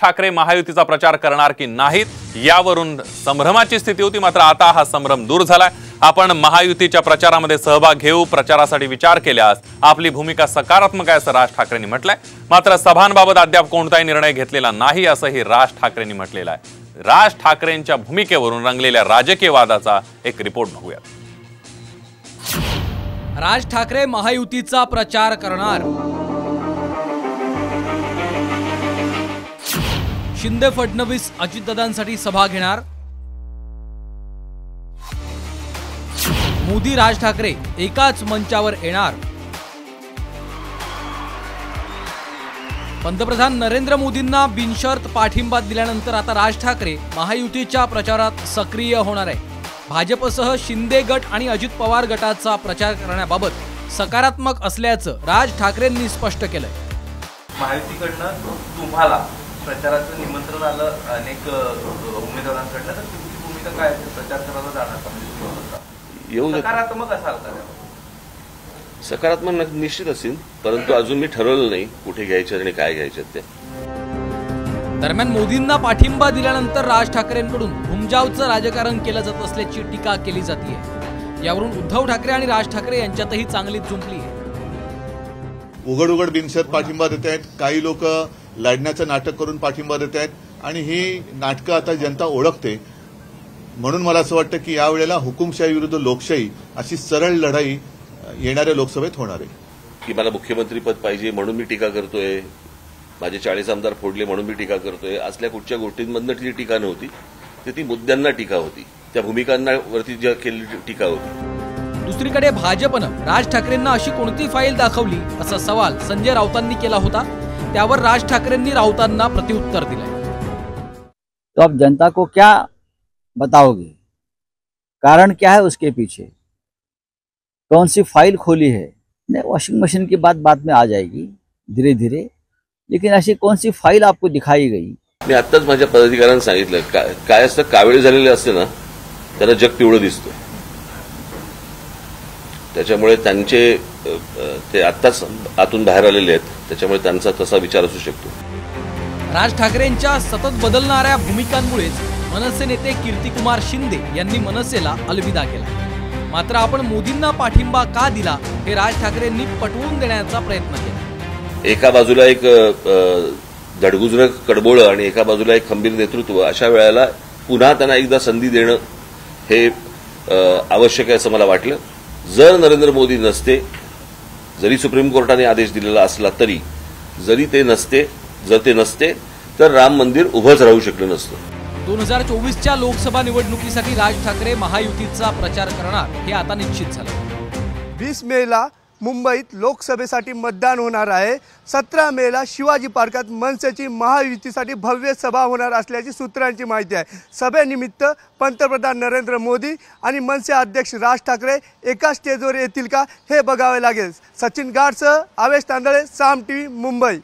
ठाकरे महायुतीचा प्रचार करणार की नाहीत यावरून संभ्रमाची स्थिती होती। मात्र आता हा संभ्रम दूर झालाय। आपण महायुतीच्या प्रचारामध्ये सहभाग घेऊ, प्रचारासाठी विचार केल्यास आपली भूमिका सकारात्मक आहे असं राज ठाकरेंनी म्हटलंय। मात्र सभांबाबत अद्याप कोणताही निर्णय घेतलेला नाही असंही राज ठाकरेंनी म्हटलेलं आहे। राज ठाकरेंच्या भूमिकेवरून रंगलेल्या राजकीय वादाचा एक रिपोर्ट बघूया। राज ठाकरे महायुतीचा प्रचार करणार, शिंदे फडणवीस अजितदादांसाठी सभा घेणार, मोदी राज ठाकरे एकाच मंचावर येणार, पंतप्रधान नरेंद्र मोदींना बिनशर्त पाठिंबा दिल्यानंतर आता राज ठाकरे महायुतीच्या प्रचारात सक्रिय होणार आहे। भाजपसह शिंदे गट आणि अजित पवार गटाचा प्रचार करण्याबाबत सकारात्मक असल्याचं राज ठाकरेंनी स्पष्ट केलंय। महायुतीकडनं तुम्हाला प्रचाराचं निमंत्रण आलं अनेक उमेदवारांकडनं, तर तुमची भूमिका काय आहे? प्रचार करायला जाणार का? येऊ सकारात्मक असाल का? सकारात्मक निश्चित असेल, परंतु अजून मी ठरवलं नाही कुठे घ्यायचं आणि काय घ्यायचं ते। दरम्यान मोदींना पाठिंबा दिल्यानंतर राज ठाकरेंकडून घुमजावचं राजकारण केलं जात असल्याची टीका केली जाते। यावरून उद्धव ठाकरे आणि राज ठाकरे यांच्यातही चांगलीच जुंपली आहे। उघड उघड बिनशर्त पाठिंबा देत आहेत, काही लोक लढण्याचं नाटक करून पाठिंबा देत आहेत आणि ही नाटकं आता जनता ओळखते। म्हणून मला असं वाटतं की यावेळेला हुकुमशाही विरुद्ध लोकशाही अशी सरळ लढाई येणाऱ्या लोकसभेत होणार आहे। की मला मुख्यमंत्री पद पाहिजे म्हणून मी टीका करतोय, माझे 40 आमदार फोडले म्हणून मी टीका करतोय, असल्या कुठच्या गोष्टींमधनं ती टीका नव्हती, ती मुद्द्यांना टीका होती, त्या भूमिकांवरती जी केलेली टीका होती। दुसरीकडे भाजपनं राज ठाकरेंना अशी कोणती फाईल दाखवली असा सवाल संजय राऊतांनी केला होता। त्यावर राज ठाकरेंनी राऊतांना प्रत्युत्तर दिलंय। तो अब जनता को क्या बताओगे, कारण क्या है उसके पीछे, कौन सी फाइल खोली है? नहीं, वॉशिंग मशीन की बात बाद में आ जाएगी धीरे धीरे, लेकिन अशी कौन सी फाइल आपको दिखाई गई? मी आत्ताच माझ्या पदाधिकाऱ्यांना सांगितलं, काय असतं कावेळ झालेले असते ना त्यांना जग पिवळं दिसतं, त्याच्यामुळे त्यांचे ते आत्ताच आतून बाहेर आलेले आहेत, त्याच्यामुळे त्यांचा तसा विचार असू शकतो। राज ठाकरेंच्या सतत बदलणाऱ्या भूमिकांमुळेच मनसे नेते कीर्तिकुमार शिंदे यांनी मनसेला अलविदा केला। मात्र आपण मोदींना पाठिंबा का दिला हे राज ठाकरेंनी पटवून देण्याचा प्रयत्न केला। एका बाजूला एक धडगुजरं कडबोळं आणि एका बाजूला एक खंबीर नेतृत्व, अशा वेळेला पुन्हा त्यांना एकदा संधी देणं हे आवश्यक आहे असं मला वाटलं। जर नरेंद्र मोदी नसते, जरी सुप्रीम कोर्टाने आदेश दिलेला असला तरी, जर ते नसते तर राम मंदिर उभंच राहू शकलं नसतं। 2024च्या लोकसभा निवडणुकीसाठी राज ठाकरे महायुतीचा प्रचार करणार हे आता निश्चित झालं। 20 मेला मुंबईत लोकसभेसाठी मतदान होणार आहे। 17 मेला शिवाजी पार्कात मनसेची महायुतीसाठी भव्य सभा होणार असल्याची सूत्रांची माहिती आहे। सभेनिमित्त पंतप्रधान नरेंद्र मोदी आणि मनसे अध्यक्ष राज ठाकरे एका स्टेजवर येतील का हे बघावे लागेल। सचिन गाडसह आवेश तांदळे, साम टीव्ही, मुंबई।